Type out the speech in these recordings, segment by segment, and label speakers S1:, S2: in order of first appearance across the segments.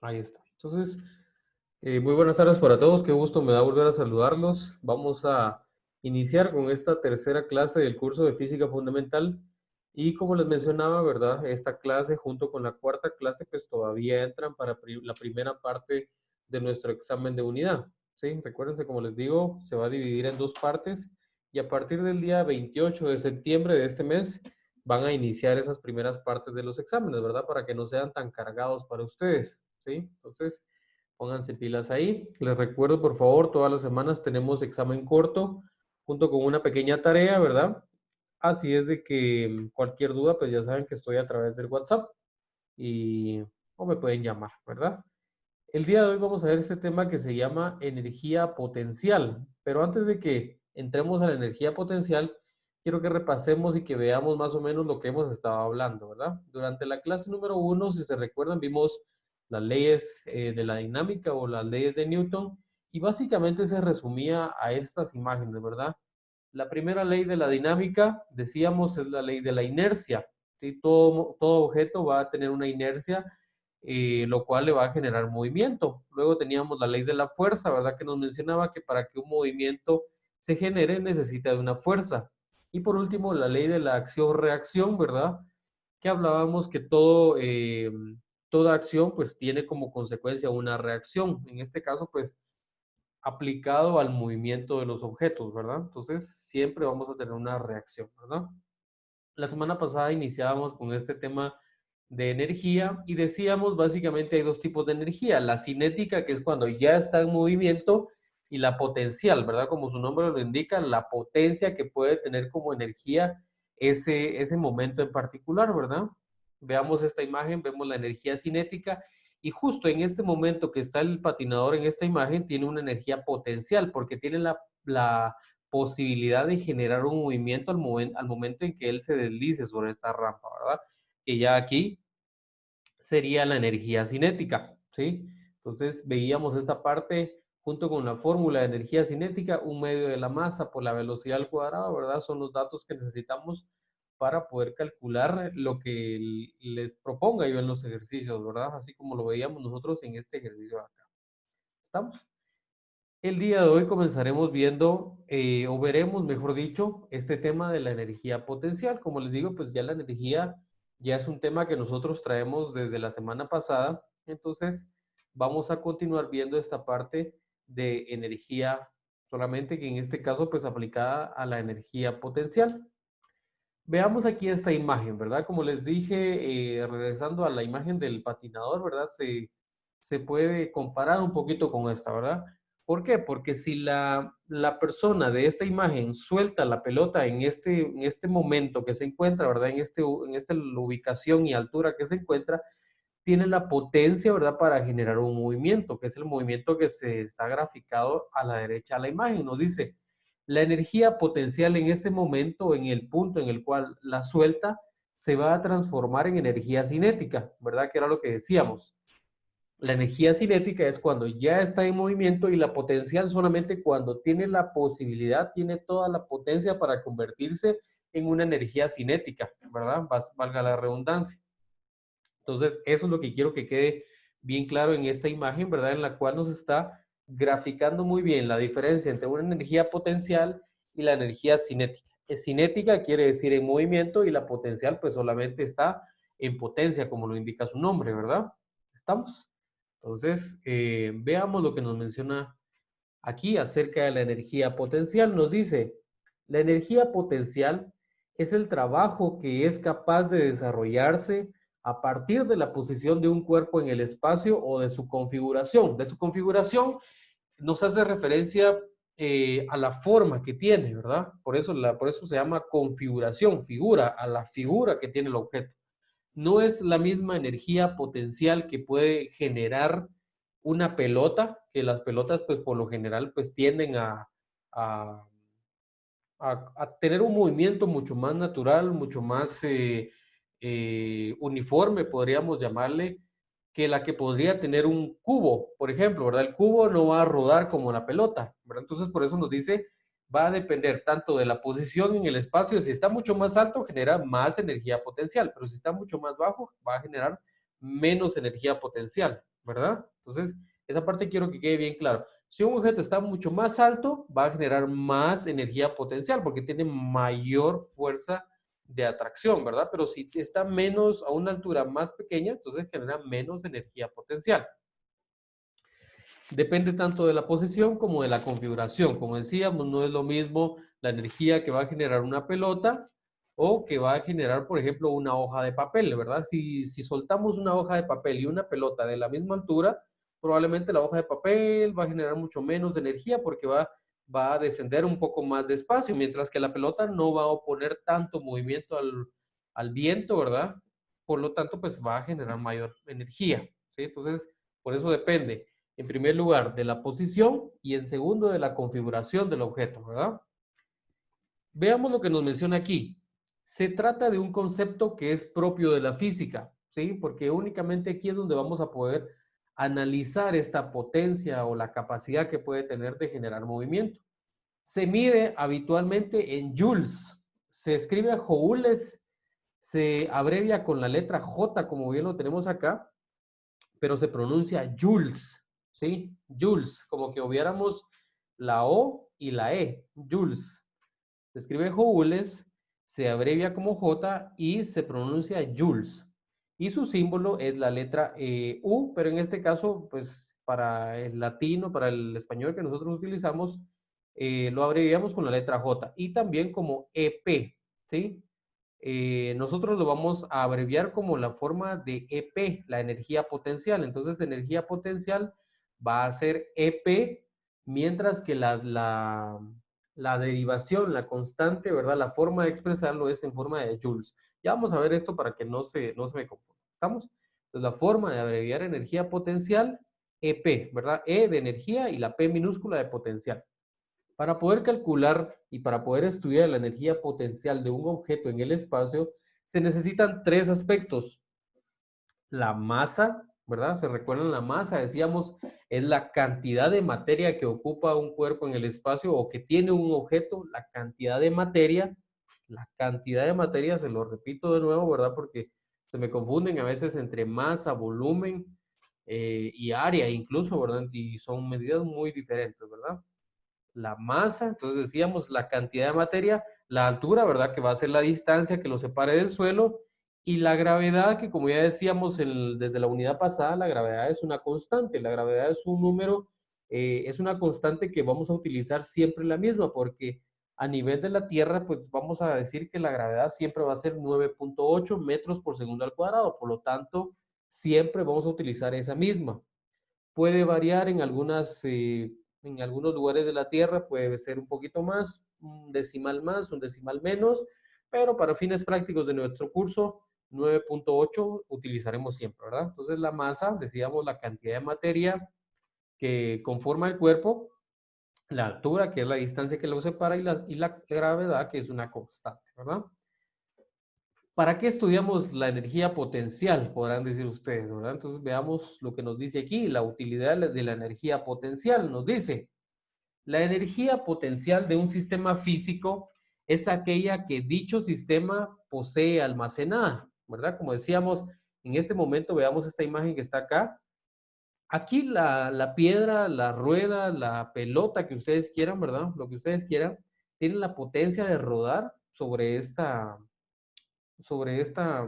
S1: Ahí está. Entonces, muy buenas tardes para todos. Qué gusto me da volver a saludarlos. Vamos a iniciar con esta tercera clase del curso de Física Fundamental. Y como les mencionaba, ¿verdad? Esta clase junto con la cuarta clase, pues todavía entran para la primera parte de nuestro examen de unidad. ¿Sí? Recuérdense, como les digo, se va a dividir en dos partes y a partir del día 28 de septiembre de este mes van a iniciar esas primeras partes de los exámenes, ¿verdad? Para que no sean tan cargados para ustedes. ¿Sí? Entonces, pónganse pilas ahí. Les recuerdo, por favor, todas las semanas tenemos examen corto junto con una pequeña tarea, ¿verdad? Así es de que cualquier duda, pues ya saben que estoy a través del WhatsApp y o me pueden llamar, ¿verdad? El día de hoy vamos a ver este tema que se llama energía potencial. Pero antes de que entremos a la energía potencial, quiero que repasemos y que veamos más o menos lo que hemos estado hablando, ¿verdad? Durante la clase número uno, si se recuerdan, vimos las leyes de la dinámica o las leyes de Newton y básicamente se resumía a estas imágenes, ¿verdad? La primera ley de la dinámica, decíamos, es la ley de la inercia. ¿Sí? Todo objeto va a tener una inercia, lo cual le va a generar movimiento. Luego teníamos la ley de la fuerza, ¿verdad? Que nos mencionaba que para que un movimiento se genere necesita de una fuerza. Y por último, la ley de la acción-reacción, ¿verdad? Que hablábamos que toda acción pues tiene como consecuencia una reacción. En este caso, pues aplicado al movimiento de los objetos, ¿verdad? Entonces, siempre vamos a tener una reacción, ¿verdad? La semana pasada iniciábamos con este tema de energía y decíamos básicamente hay dos tipos de energía, la cinética, que es cuando ya está en movimiento, y la potencial, ¿verdad? Como su nombre lo indica, la potencia que puede tener como energía ese momento en particular, ¿verdad? Veamos esta imagen, vemos la energía cinética y justo en este momento que está el patinador en esta imagen tiene una energía potencial porque tiene la posibilidad de generar un movimiento al momento en que él se deslice sobre esta rampa, ¿verdad? Que ya aquí sería la energía cinética, ¿sí? Entonces veíamos esta parte junto con la fórmula de energía cinética, un medio de la masa por la velocidad al cuadrado, ¿verdad? Son los datos que necesitamos para poder calcular lo que les proponga yo en los ejercicios, ¿verdad? Así como lo veíamos nosotros en este ejercicio de acá. ¿Estamos? El día de hoy comenzaremos viendo, o veremos, mejor dicho, este tema de la energía potencial. Como les digo, pues ya la energía ya es un tema que nosotros traemos desde la semana pasada. Entonces, vamos a continuar viendo esta parte de energía, solamente que en este caso, pues aplicada a la energía potencial. Veamos aquí esta imagen, ¿verdad? Como les dije, regresando a la imagen del patinador, ¿verdad? Se puede comparar un poquito con esta, ¿verdad? ¿Por qué? Porque si la persona de esta imagen suelta la pelota en este momento que se encuentra, ¿verdad? En esta ubicación y altura que se encuentra, tiene la potencia, ¿verdad? Para generar un movimiento, que es el movimiento que se está graficado a la derecha de la imagen. Nos dice, la energía potencial en este momento, en el punto en el cual la suelta, se va a transformar en energía cinética, ¿verdad? Que era lo que decíamos. La energía cinética es cuando ya está en movimiento y la potencial solamente cuando tiene la posibilidad, tiene toda la potencia para convertirse en una energía cinética, ¿verdad? Valga la redundancia. Entonces, eso es lo que quiero que quede bien claro en esta imagen, ¿verdad? En la cual nos está graficando muy bien la diferencia entre una energía potencial y la energía cinética. Cinética quiere decir en movimiento y la potencial pues solamente está en potencia, como lo indica su nombre, ¿verdad? ¿Estamos? Entonces, veamos lo que nos menciona aquí acerca de la energía potencial. Nos dice, la energía potencial es el trabajo que es capaz de desarrollarse a partir de la posición de un cuerpo en el espacio o de su configuración. De su configuración nos hace referencia a la forma que tiene, ¿verdad? Por eso se llama configuración, figura, a la figura que tiene el objeto. No es la misma energía potencial que puede generar una pelota, que las pelotas pues por lo general pues tienden a, a tener un movimiento mucho más natural, mucho más uniforme, podríamos llamarle, que la que podría tener un cubo, por ejemplo, ¿verdad? El cubo no va a rodar como la pelota, ¿verdad? Entonces, por eso nos dice, va a depender tanto de la posición en el espacio. Si está mucho más alto, genera más energía potencial, pero si está mucho más bajo, va a generar menos energía potencial, ¿verdad? Entonces, esa parte quiero que quede bien claro. Si un objeto está mucho más alto, va a generar más energía potencial porque tiene mayor fuerza de atracción, ¿verdad? Pero si está menos a una altura más pequeña, entonces genera menos energía potencial. Depende tanto de la posición como de la configuración. Como decíamos, no es lo mismo la energía que va a generar una pelota o que va a generar, por ejemplo, una hoja de papel, ¿verdad? Si soltamos una hoja de papel y una pelota de la misma altura, probablemente la hoja de papel va a generar mucho menos energía porque va a descender un poco más despacio, mientras que la pelota no va a oponer tanto movimiento al viento, ¿verdad? Por lo tanto, pues va a generar mayor energía, ¿sí? Entonces, por eso depende en primer lugar, de la posición y en segundo, de la configuración del objeto, ¿verdad? Veamos lo que nos menciona aquí. Se trata de un concepto que es propio de la física, ¿sí? Porque únicamente aquí es donde vamos a poder analizar esta potencia o la capacidad que puede tener de generar movimiento. Se mide habitualmente en joules. Se escribe joules, se abrevia con la letra J, como bien lo tenemos acá, pero se pronuncia Jules, ¿sí? Jules, como que hubiéramos la O y la E, Jules. Se escribe Joules, se abrevia como J y se pronuncia Jules. Y su símbolo es la letra U, pero en este caso, pues para el latino, para el español que nosotros utilizamos, lo abreviamos con la letra J. Y también como EP, ¿sí? Nosotros lo vamos a abreviar como la forma de EP, la energía potencial. Entonces, energía potencial va a ser EP, mientras que la derivación, la constante, ¿verdad? La forma de expresarlo es en forma de joules. Ya vamos a ver esto para que no se me confunda. ¿Estamos? Entonces, la forma de abreviar energía potencial, EP, ¿verdad? E de energía y la P minúscula de potencial. Para poder calcular y para poder estudiar la energía potencial de un objeto en el espacio, se necesitan tres aspectos. La masa, ¿verdad? ¿Se recuerdan la masa? Decíamos, es la cantidad de materia que ocupa un cuerpo en el espacio o que tiene un objeto, la cantidad de materia, se lo repito de nuevo, ¿verdad? Porque se me confunden a veces entre masa, volumen y área incluso, ¿verdad? Y son medidas muy diferentes, ¿verdad? La masa, entonces decíamos la cantidad de materia, la altura, ¿verdad? Que va a ser la distancia que lo separe del suelo, y la gravedad, que como ya decíamos desde la unidad pasada, la gravedad es una constante, la gravedad es un número, es una constante que vamos a utilizar siempre la misma, porque a nivel de la Tierra, pues vamos a decir que la gravedad siempre va a ser 9.8 metros por segundo al cuadrado, por lo tanto, siempre vamos a utilizar esa misma. Puede variar en algunos lugares de la Tierra, puede ser un poquito más, un decimal menos, pero para fines prácticos de nuestro curso, 9.8 utilizaremos siempre, ¿verdad? Entonces la masa, decíamos la cantidad de materia que conforma el cuerpo, la altura, que es la distancia que lo separa, y la gravedad, que es una constante, ¿verdad? ¿Para qué estudiamos la energía potencial? Podrán decir ustedes, ¿verdad? Entonces veamos lo que nos dice aquí, la utilidad de la energía potencial. Nos dice, la energía potencial de un sistema físico es aquella que dicho sistema posee almacenada, ¿verdad? Como decíamos, en este momento veamos esta imagen que está acá. Aquí la piedra, la rueda, la pelota que ustedes quieran, ¿verdad? Lo que ustedes quieran, tienen la potencia de rodar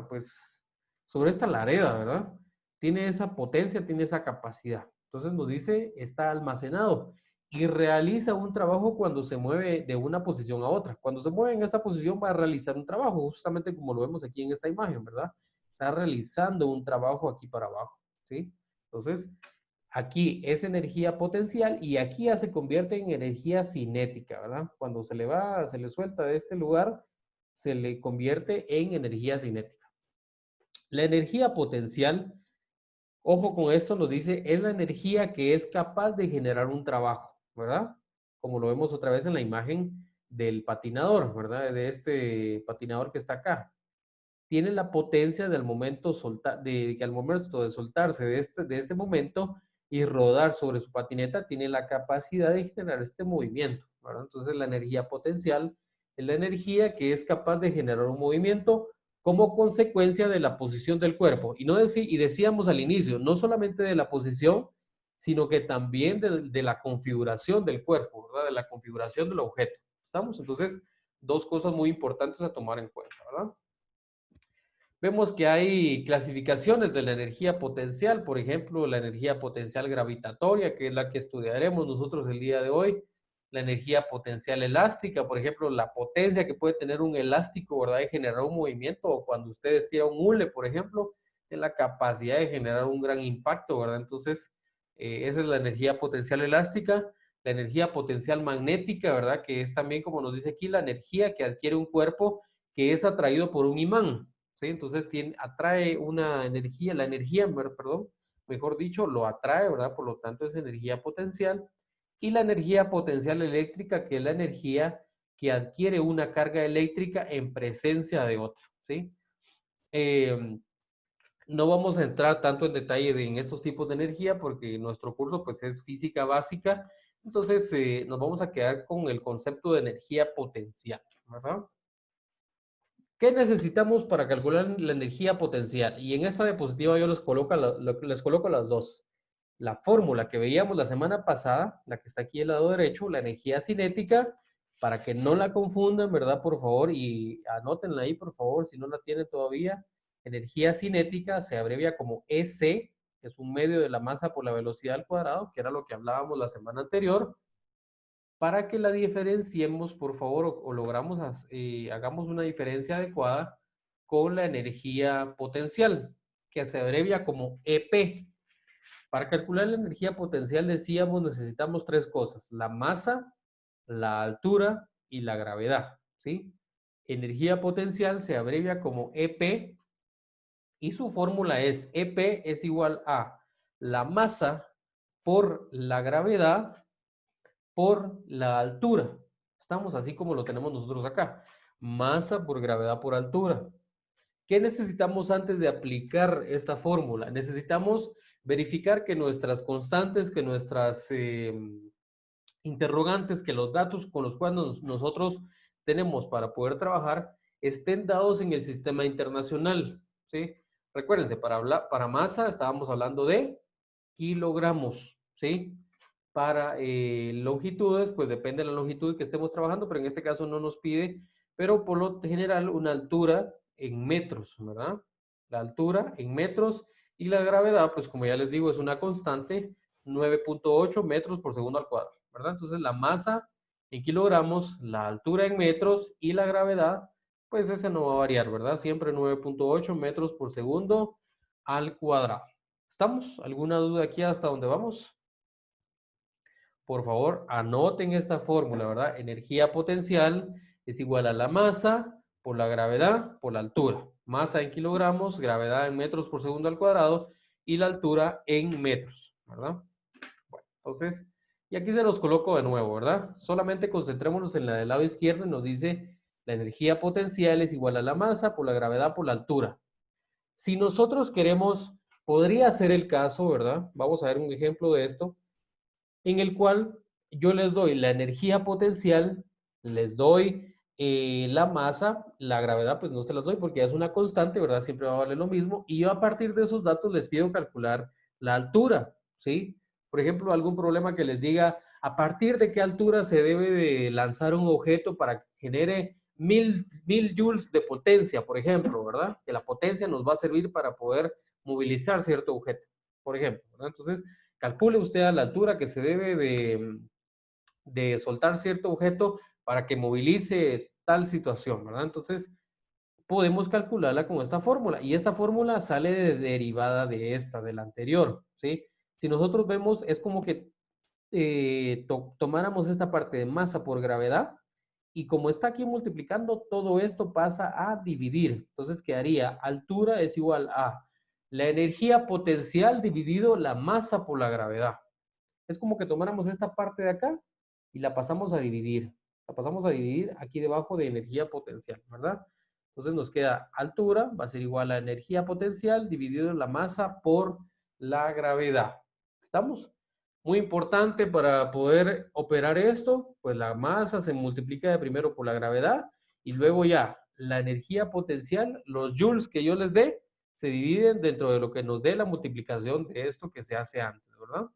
S1: pues, sobre esta lareda, ¿verdad? Tiene esa potencia, tiene esa capacidad. Entonces nos dice, está almacenado y realiza un trabajo cuando se mueve de una posición a otra. Cuando se mueve en esta posición va a realizar un trabajo, justamente como lo vemos aquí en esta imagen, ¿verdad? Está realizando un trabajo aquí para abajo, ¿sí? Entonces, aquí es energía potencial y aquí ya se convierte en energía cinética, ¿verdad? Cuando se le suelta de este lugar, se le convierte en energía cinética. La energía potencial, ojo con esto, nos dice, es la energía que es capaz de generar un trabajo, ¿verdad? Como lo vemos otra vez en la imagen del patinador, ¿verdad? De este patinador que está acá. Tiene la potencia del momento de que al momento de soltarse de este momento y rodar sobre su patineta, tiene la capacidad de generar este movimiento, ¿verdad? Entonces la energía potencial es la energía que es capaz de generar un movimiento como consecuencia de la posición del cuerpo. Y decíamos al inicio, no solamente de la posición, sino que también de la configuración del cuerpo, ¿verdad? De la configuración del objeto. ¿Estamos? Entonces, dos cosas muy importantes a tomar en cuenta, ¿verdad? Vemos que hay clasificaciones de la energía potencial, por ejemplo, la energía potencial gravitatoria, que es la que estudiaremos nosotros el día de hoy, la energía potencial elástica, por ejemplo, la potencia que puede tener un elástico, ¿verdad?, de generar un movimiento, o cuando ustedes tiran un hule, por ejemplo, es la capacidad de generar un gran impacto, ¿verdad? Entonces, esa es la energía potencial elástica. La energía potencial magnética, ¿verdad?, que es también, como nos dice aquí, la energía que adquiere un cuerpo que es atraído por un imán. ¿Sí? Entonces atrae una energía, la energía, perdón, mejor dicho, lo atrae, ¿verdad? Por lo tanto es energía potencial. Y la energía potencial eléctrica, que es la energía que adquiere una carga eléctrica en presencia de otra, ¿sí? No vamos a entrar tanto en detalle en estos tipos de energía porque nuestro curso pues es física básica, entonces nos vamos a quedar con el concepto de energía potencial, ¿verdad? ¿Qué necesitamos para calcular la energía potencial? Y en esta diapositiva yo les coloco las dos. La fórmula que veíamos la semana pasada, la que está aquí al lado derecho, la energía cinética, para que no la confundan, ¿verdad? Por favor, y anótenla ahí, por favor, si no la tienen todavía. Energía cinética se abrevia como EC, que es un medio de la masa por la velocidad al cuadrado, que era lo que hablábamos la semana anterior. Para que la diferenciemos, por favor, o logramos, hagamos una diferencia adecuada con la energía potencial, que se abrevia como EP. Para calcular la energía potencial, decíamos, necesitamos tres cosas: la masa, la altura y la gravedad, ¿sí? Energía potencial se abrevia como EP y su fórmula es EP es igual a la masa por la gravedad por la altura. Estamos así como lo tenemos nosotros acá. Masa por gravedad por altura. ¿Qué necesitamos antes de aplicar esta fórmula? Necesitamos verificar que nuestras constantes, que nuestras interrogantes, que los datos con los cuales nosotros tenemos para poder trabajar estén dados en el sistema internacional, ¿sí? Recuérdense, para masa estábamos hablando de kilogramos, ¿sí? Para longitudes, pues depende de la longitud que estemos trabajando, pero en este caso no nos pide, pero por lo general una altura en metros, ¿verdad? La altura en metros y la gravedad, pues como ya les digo, es una constante, 9.8 metros por segundo al cuadrado, ¿verdad? Entonces la masa en kilogramos, la altura en metros y la gravedad, pues ese no va a variar, ¿verdad? Siempre 9.8 metros por segundo al cuadrado. ¿Estamos? ¿Alguna duda aquí hasta dónde vamos? Por favor, anoten esta fórmula, ¿verdad? Energía potencial es igual a la masa por la gravedad por la altura. Masa en kilogramos, gravedad en metros por segundo al cuadrado y la altura en metros, ¿verdad? Bueno, entonces, y aquí se los coloco de nuevo, ¿verdad? Solamente concentrémonos en la del lado izquierdo y nos dice la energía potencial es igual a la masa por la gravedad por la altura. Si nosotros queremos, podría ser el caso, ¿verdad? Vamos a ver un ejemplo de esto en el cual yo les doy la energía potencial, les doy la masa, la gravedad pues no se las doy porque es una constante, ¿verdad? Siempre va a valer lo mismo. Y yo a partir de esos datos les pido calcular la altura, ¿sí? Por ejemplo, algún problema que les diga a partir de qué altura se debe de lanzar un objeto para que genere 1000 joules de potencia, por ejemplo, ¿verdad? Que la potencia nos va a servir para poder movilizar cierto objeto, por ejemplo, ¿verdad? Entonces, calcule usted a la altura que se debe de soltar cierto objeto para que movilice tal situación, ¿verdad? Entonces, podemos calcularla con esta fórmula. Y esta fórmula sale derivada de esta, de la anterior, ¿sí? Si nosotros vemos, es como que tomáramos esta parte de masa por gravedad y como está aquí multiplicando, todo esto pasa a dividir. Entonces quedaría altura es igual a la energía potencial dividido la masa por la gravedad. Es como que tomáramos esta parte de acá y la pasamos a dividir. La pasamos a dividir aquí debajo de energía potencial, ¿verdad? Entonces nos queda altura, va a ser igual a energía potencial dividido la masa por la gravedad. ¿Estamos? Muy importante para poder operar esto, pues la masa se multiplica de primero por la gravedad y luego ya la energía potencial, los joules que yo les dé, se dividen dentro de lo que nos dé la multiplicación de esto que se hace antes, ¿verdad?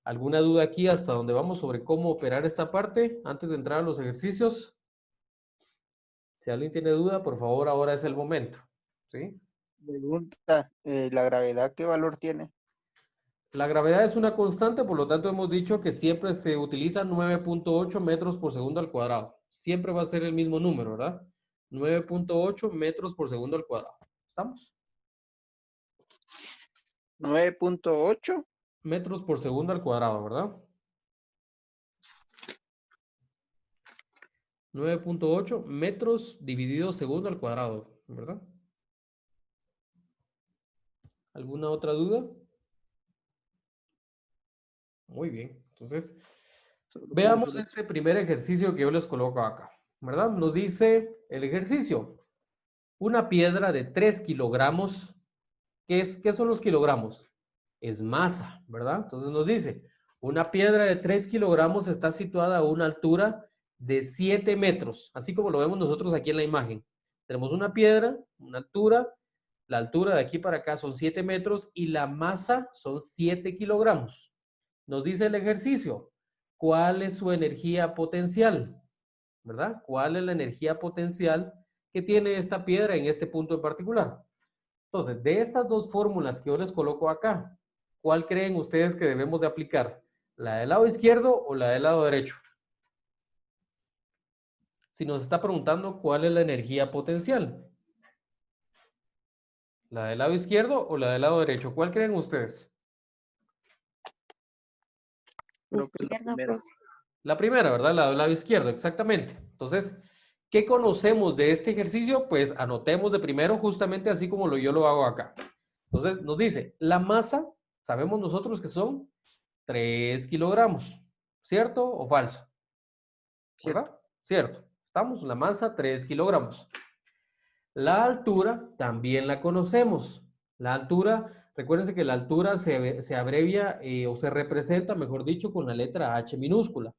S1: ¿Alguna duda aquí hasta donde vamos sobre cómo operar esta parte antes de entrar a los ejercicios? Si alguien tiene duda, por favor, ahora es el momento, ¿sí?
S2: Pregunta, ¿la gravedad qué valor tiene?
S1: La gravedad es una constante, por lo tanto hemos dicho que siempre se utiliza 9.8 metros por segundo al cuadrado. Siempre va a ser el mismo número, ¿verdad? 9.8 metros por segundo al cuadrado. ¿Estamos?
S2: 9.8.
S1: Metros por segundo al cuadrado, ¿verdad? 9.8 metros dividido segundo al cuadrado, ¿verdad? ¿Alguna otra duda? Muy bien. Entonces, veamos este primer ejercicio que yo les coloco acá, ¿verdad? Nos dice el ejercicio. Una piedra de 3 kilogramos. ¿Qué son los kilogramos? Es masa, ¿verdad? Entonces nos dice, una piedra de 3 kilogramos está situada a una altura de 7 metros, así como lo vemos nosotros aquí en la imagen. Tenemos una piedra, una altura, la altura de aquí para acá son 7 metros y la masa son 7 kilogramos. Nos dice el ejercicio, ¿cuál es su energía potencial? ¿Verdad? ¿Cuál es la energía potencial que tiene esta piedra en este punto en particular? Entonces, de estas dos fórmulas que yo les coloco acá, ¿cuál creen ustedes que debemos de aplicar? ¿La del lado izquierdo o la del lado derecho? Si nos está preguntando cuál es la energía potencial, ¿la del lado izquierdo o la del lado derecho? ¿Cuál creen ustedes?
S2: Creo que es la primera.
S1: La primera, ¿verdad? La del lado izquierdo, exactamente. Entonces, ¿qué conocemos de este ejercicio? Pues anotemos de primero justamente así como yo lo hago acá. Entonces, nos dice, la masa, sabemos nosotros que son 3 kilogramos, ¿cierto o falso?
S2: Cierto.
S1: ¿Verdad? Cierto. Estamos, la masa 3 kilogramos. La altura también la conocemos. La altura, recuérdense que la altura se abrevia o se representa, mejor dicho, con la letra H minúscula.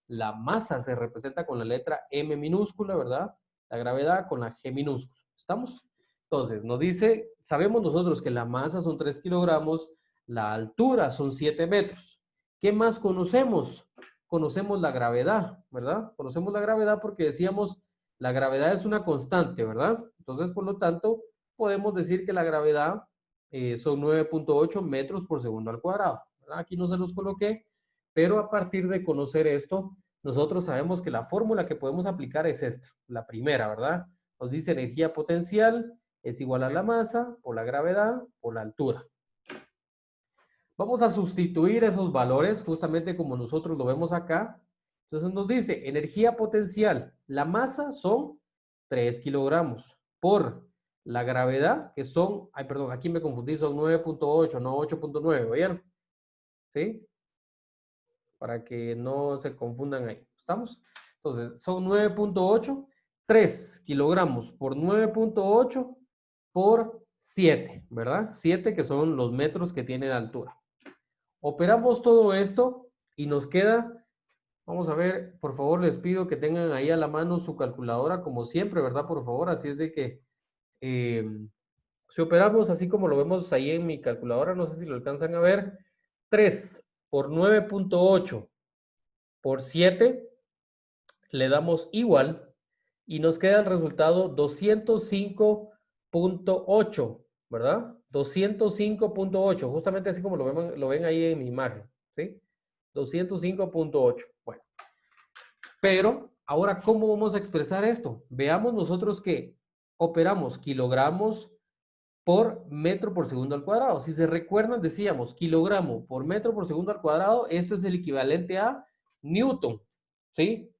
S1: La masa se representa con la letra M minúscula, ¿verdad? La gravedad con la G minúscula. ¿Estamos? Entonces, nos dice, sabemos nosotros que la masa son 3 kilogramos, la altura son 7 metros. ¿Qué más conocemos? Conocemos la gravedad, ¿verdad? Conocemos la gravedad porque decíamos la gravedad es una constante, ¿verdad? Entonces, por lo tanto, podemos decir que la gravedad son 9.8 metros por segundo al cuadrado, ¿verdad? Aquí no se los coloqué, pero a partir de conocer esto, nosotros sabemos que la fórmula que podemos aplicar es esta, la primera, ¿verdad? Nos dice energía potencial es igual a la masa por la gravedad por la altura. Vamos a sustituir esos valores justamente como nosotros lo vemos acá. Entonces nos dice energía potencial. La masa son 3 kilogramos por la gravedad que son, ay perdón, aquí me confundí, son 9.8, no 8.9, ¿oyeron? ¿Sí? Para que no se confundan ahí. ¿Estamos? Entonces son 9.8, 3 kilogramos por 9.8 por 7, ¿verdad? 7 que son los metros que tiene de altura. Operamos todo esto y nos queda, vamos a ver, por favor les pido que tengan ahí a la mano su calculadora como siempre, ¿verdad? Por favor, así es de que si operamos así como lo vemos ahí en mi calculadora, no sé si lo alcanzan a ver, 3 por 9.8 por 7 le damos igual y nos queda el resultado 205.8, ¿verdad? 205.8, justamente así como lo ven ahí en mi imagen, ¿sí? 205.8. Bueno, pero ahora, ¿cómo vamos a expresar esto? Veamos nosotros que operamos kilogramos por metro por segundo al cuadrado. Si se recuerdan, decíamos kilogramo por metro por segundo al cuadrado, esto es el equivalente a newton, ¿sí?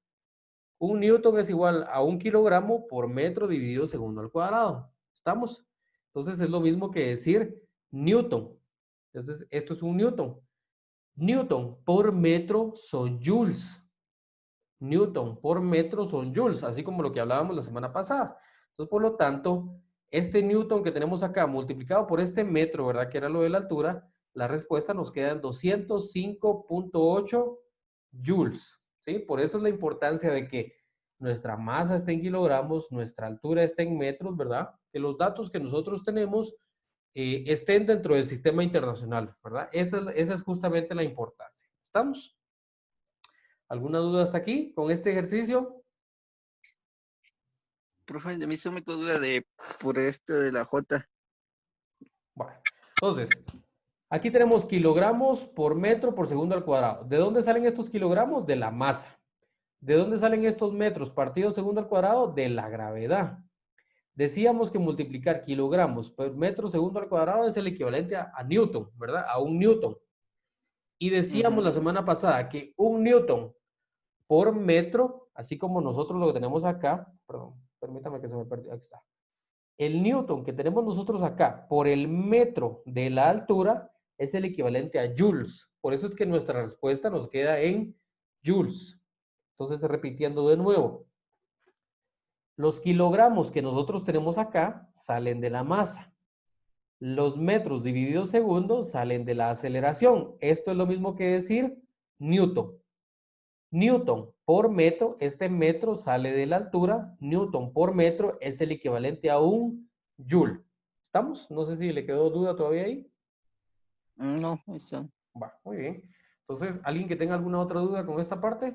S1: Un newton es igual a 1 kilogramo por metro dividido segundo al cuadrado. ¿Estamos? Entonces es lo mismo que decir newton. Entonces esto es un newton. Newton por metro son joules. Newton por metro son joules, así como lo que hablábamos la semana pasada. Entonces, por lo tanto, este newton que tenemos acá multiplicado por este metro, ¿verdad? Que era lo de la altura, la respuesta nos queda en 205.8 joules. ¿Sí? Por eso es la importancia de que nuestra masa está en kilogramos, nuestra altura está en metros, ¿verdad? Que los datos que nosotros tenemos estén dentro del sistema internacional, ¿verdad? Esa es justamente la importancia. ¿Estamos? ¿Alguna duda hasta aquí con este ejercicio?
S2: Profe, de mí se me quedó duda de por esto de la J.
S1: Bueno, entonces, aquí tenemos kilogramos por metro por segundo al cuadrado. ¿De dónde salen estos kilogramos? De la masa. ¿De dónde salen estos metros partido segundo al cuadrado? De la gravedad. Decíamos que multiplicar kilogramos por metro segundo al cuadrado es el equivalente a Newton, ¿verdad? A un Newton. Y decíamos la semana pasada que un Newton por metro, así como nosotros lo que tenemos acá, perdón, permítame que se me perdió, aquí está. El Newton que tenemos nosotros acá por el metro de la altura es el equivalente a joules. Por eso es que nuestra respuesta nos queda en joules. Entonces, repitiendo de nuevo, los kilogramos que nosotros tenemos acá salen de la masa. Los metros divididos segundos salen de la aceleración. Esto es lo mismo que decir Newton. Newton por metro, este metro sale de la altura. Newton por metro es el equivalente a un joule. ¿Estamos? No sé si le quedó duda todavía ahí.
S2: No, eso.
S1: Va, muy bien. Entonces, ¿alguien que tenga alguna otra duda con esta parte?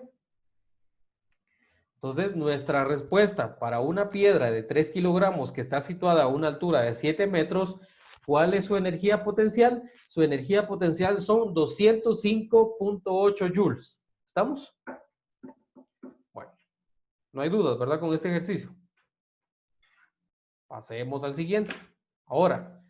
S1: Entonces, nuestra respuesta para una piedra de 3 kilogramos que está situada a una altura de 7 metros, ¿cuál es su energía potencial? Su energía potencial son 205.8 joules. ¿Estamos? Bueno, no hay dudas, ¿verdad? Con este ejercicio. Pasemos al siguiente. Ahora,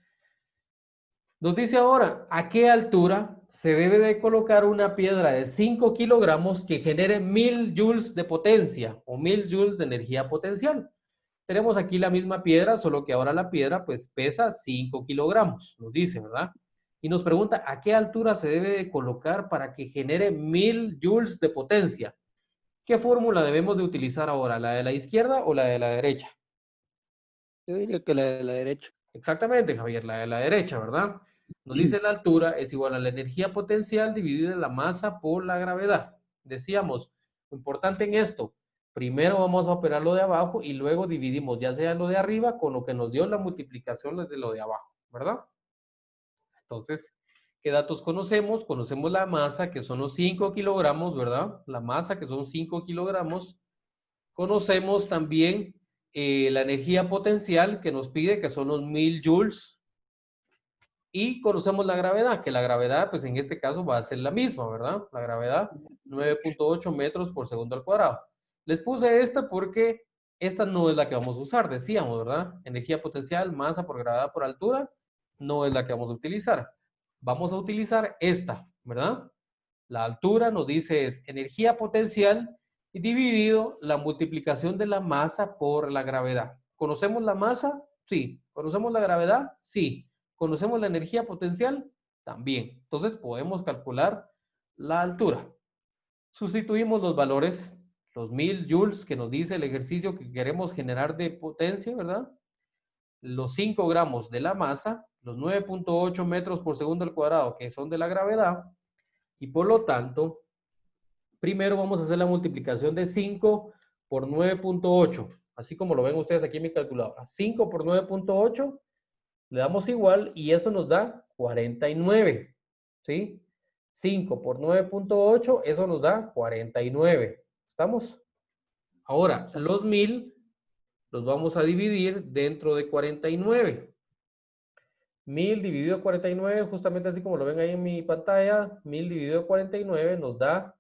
S1: nos dice ahora, ¿a qué altura se debe de colocar una piedra de 5 kilogramos que genere 1000 joules de potencia o 1000 joules de energía potencial? Tenemos aquí la misma piedra, solo que ahora la piedra pues pesa 5 kilogramos, nos dice, ¿verdad? Y nos pregunta, ¿a qué altura se debe de colocar para que genere 1000 joules de potencia? ¿Qué fórmula debemos de utilizar ahora? ¿La de la izquierda o la de la derecha?
S2: Yo diría que la de la derecha.
S1: Exactamente, Javier, la de la derecha, ¿verdad? Nos dice la altura es igual a la energía potencial dividida la masa por la gravedad. Decíamos, lo importante en esto, primero vamos a operar lo de abajo y luego dividimos ya sea lo de arriba con lo que nos dio la multiplicación de lo de abajo, ¿verdad? Entonces, ¿qué datos conocemos? Conocemos la masa, que son los 5 kilogramos, ¿verdad? La masa, que son 5 kilogramos. Conocemos también la energía potencial que nos pide, que son los 1000 joules. Y conocemos la gravedad, que la gravedad, pues en este caso va a ser la misma, ¿verdad? La gravedad, 9.8 metros por segundo al cuadrado. Les puse esta porque esta no es la que vamos a usar, decíamos, ¿verdad? Energía potencial, masa por gravedad por altura, no es la que vamos a utilizar. Vamos a utilizar esta, ¿verdad? La altura nos dice es energía potencial y dividido la multiplicación de la masa por la gravedad. ¿Conocemos la masa? Sí. ¿Conocemos la gravedad? Sí. ¿Conocemos la energía potencial? También. Entonces podemos calcular la altura. Sustituimos los valores, los 1000 joules que nos dice el ejercicio que queremos generar de potencia, ¿verdad? Los 5 gramos de la masa, los 9.8 metros por segundo al cuadrado que son de la gravedad, y por lo tanto, primero vamos a hacer la multiplicación de 5 por 9.8, así como lo ven ustedes aquí en mi calculadora. 5 por 9.8, le damos igual y eso nos da 49, ¿sí? 5 por 9.8, eso nos da 49. ¿Estamos? Ahora, los 1000 los vamos a dividir dentro de 49. 1000 dividido 49, justamente así como lo ven ahí en mi pantalla, 1000 dividido 49 nos da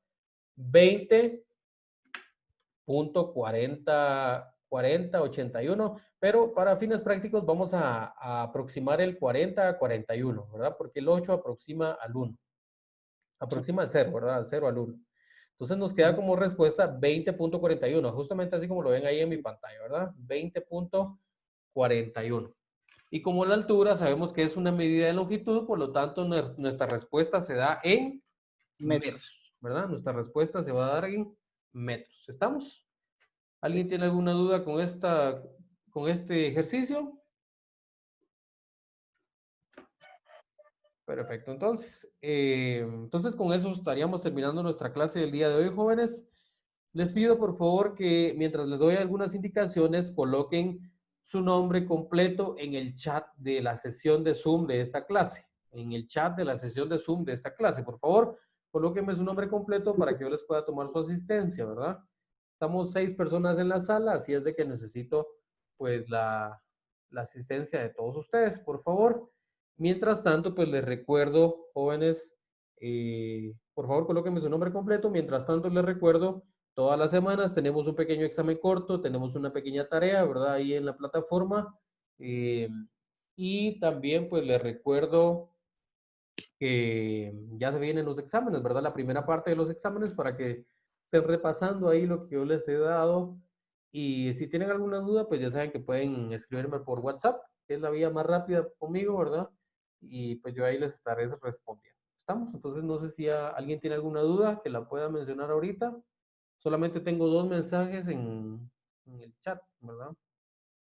S1: 20.4081, pero para fines prácticos vamos a aproximar el 40 a 41, ¿verdad? Porque el 8 aproxima al 1. Aproxima al 0, ¿verdad? Al 0 al 1. Entonces nos queda como respuesta 20.41, justamente así como lo ven ahí en mi pantalla, ¿verdad? 20.41. Y como la altura sabemos que es una medida de longitud, por lo tanto nuestra respuesta se da en metros, ¿verdad? Nuestra respuesta se va a dar en metros. ¿Estamos? ¿Alguien tiene alguna duda con este ejercicio? Perfecto. Entonces con eso estaríamos terminando nuestra clase del día de hoy, jóvenes. Les pido por favor que mientras les doy algunas indicaciones, coloquen su nombre completo en el chat de la sesión de Zoom de esta clase. En el chat de la sesión de Zoom de esta clase, por favor, colóquenme su nombre completo para que yo les pueda tomar su asistencia, ¿verdad? Estamos 6 personas en la sala, así es de que necesito pues la asistencia de todos ustedes, por favor. Mientras tanto, pues les recuerdo, jóvenes, por favor colóquenme su nombre completo. Mientras tanto, les recuerdo, todas las semanas tenemos un pequeño examen corto, tenemos una pequeña tarea, ¿verdad? Ahí en la plataforma. Y también, pues les recuerdo que ya se vienen los exámenes, ¿verdad? La primera parte de los exámenes para que estén repasando ahí lo que yo les he dado. Y si tienen alguna duda, pues ya saben que pueden escribirme por WhatsApp, que es la vía más rápida conmigo, ¿verdad? Y pues yo ahí les estaré respondiendo. ¿Estamos? Entonces no sé si alguien tiene alguna duda que la pueda mencionar ahorita. Solamente tengo 2 mensajes en el chat, ¿verdad?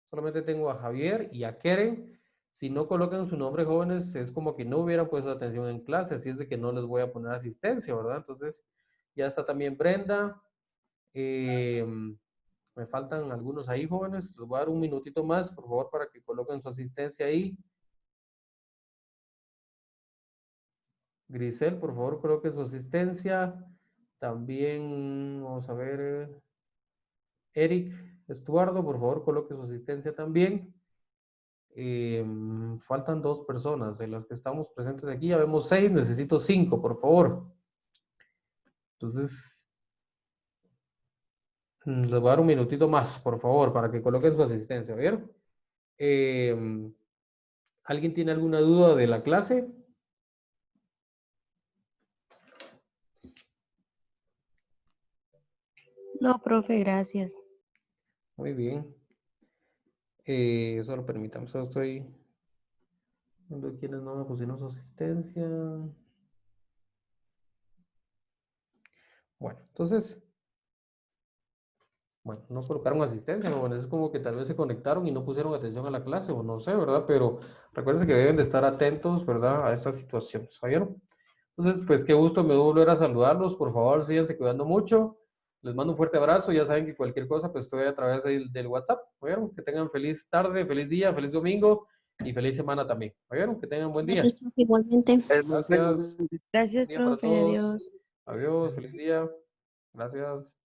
S1: Solamente tengo a Javier y a Keren. Si no colocan su nombre, jóvenes, es como que no hubieran puesto atención en clase, así es de que no les voy a poner asistencia, ¿verdad? Entonces, ya está también Brenda. Eh, Me faltan algunos ahí, jóvenes. Les voy a dar un minutito más, por favor, para que coloquen su asistencia ahí. Grisel, por favor, coloque su asistencia. También, vamos a ver, Eric Estuardo, por favor, coloque su asistencia también. Faltan 2 personas de las que estamos presentes aquí. Ya vemos 6, necesito 5, por favor. Entonces, les voy a dar un minutito más, por favor, para que coloquen su asistencia, ¿vieron? ¿Alguien tiene alguna duda de la clase?
S3: No, profe, gracias.
S1: Muy bien. Solo permítame, solo estoy viendo quiénes no me pusieron su asistencia. Bueno, entonces, bueno, no colocaron asistencia, jóvenes, es como que tal vez se conectaron y no pusieron atención a la clase, o no sé, ¿verdad? Pero recuerden que deben de estar atentos, ¿verdad? A estas situaciones, ¿oyeron? Entonces, pues qué gusto me dio volver a saludarlos, por favor, síganse cuidando mucho, les mando un fuerte abrazo, ya saben que cualquier cosa, pues estoy a través del WhatsApp, ¿oyeron? Que tengan feliz tarde, feliz día, feliz domingo y feliz semana también, ¿oyeron? Que tengan buen día.
S3: Gracias, profe, igualmente.
S1: Gracias, buen
S3: Gracias,
S1: día para
S3: profe,
S1: todos,
S3: adiós.
S1: adiós, feliz día, gracias.